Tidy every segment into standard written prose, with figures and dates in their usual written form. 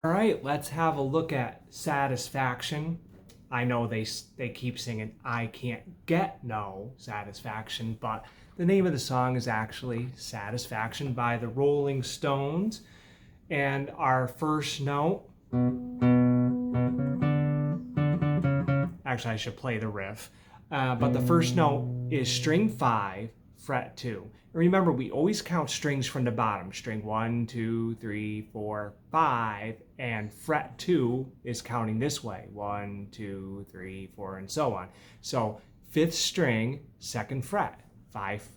All right, let's have a look at satisfaction. I know they keep singing I can't get no satisfaction, but the name of the song is actually Satisfaction by the Rolling Stones. And our first note, actually I should play the riff, but the first note is string 5, fret 2. Remember, we always count strings from the bottom. String 1, 2, 3, 4, 5, and fret 2 is counting this way. 1, 2, 3, 4, and so on. So 5th string, 2nd fret,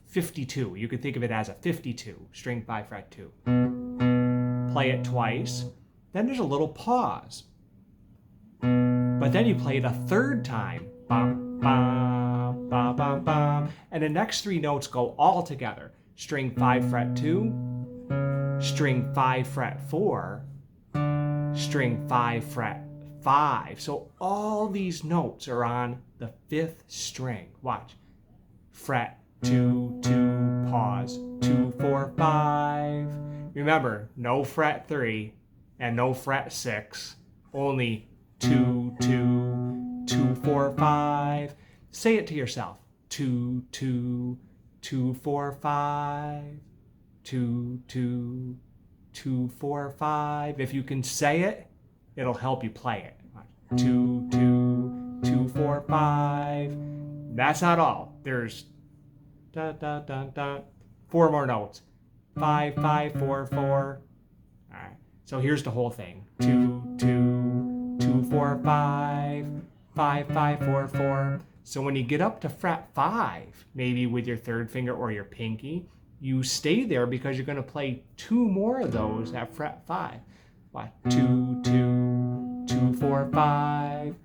52. You could think of it as a 52, string 5, fret 2. Play it twice. Then there's a little pause. But then you play it a third time. Bum, bum, bum, bum, bum. And the next 3 notes go all together. String 5 fret 2, string 5 fret 4, string 5 fret 5. So all these notes are on the 5th string. Watch. Fret 2, 2, pause, 2, 4, 5. Remember, no fret 3 and no fret 6. Only 2, 2, 2, 4, 5. Say it to yourself. 2, 2, 2, 4, 5. 2, 2, 2, 4, 5. If you can say it, it'll help you play it. 2, 2, 2, 4, 5. That's not all. There's da, da, da, da. 4 more notes. 5, 5, 4, 4. All right. So here's the whole thing. 2, 2, 2, 4, 5, 5, 5, 4, 4. So when you get up to fret 5, maybe with your 3rd finger or your pinky, you stay there because you're going to play 2 more of those at fret 5. 2, 2, 2, 4, 5,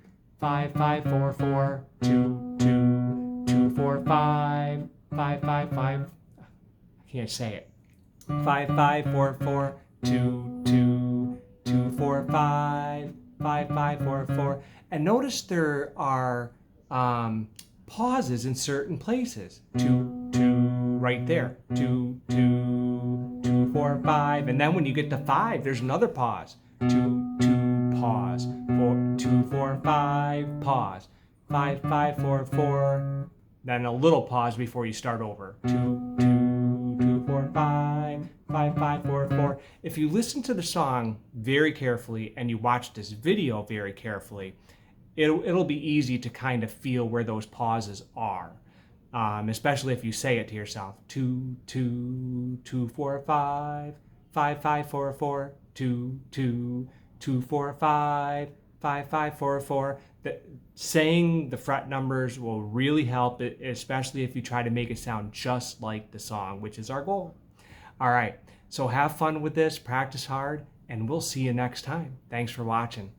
5, 5, 4, 4, 2, 2, 2, 4, 5, 5, 5, 5. I can't say it. 5, 5, 4, 4, 2, 2, 2, 4, 5, 5, 5, 4, 4. And notice there are pauses in certain places. 2, 2, right there. 2, 2, 2, 4, 5. And then when you get to 5, there's another pause. 2, 2, pause. 4, 2, 4, 5, pause. 5, 5, 4, 4. Then a little pause before you start over. 2, 2, 2, 4, 5, 5, 5, 4, 4. If you listen to the song very carefully and you watch this video very carefully, it'll be easy to kind of feel where those pauses are, especially if you say it to yourself. 2, 2, 2, 4, 5, 5, 5, 4, 4, 2, 2, 2, 4, 5, 5, 5, 4, 4. Saying the fret numbers will really help, especially if you try to make it sound just like the song, which is our goal. All right, so have fun with this, practice hard, and we'll see you next time. Thanks for watching.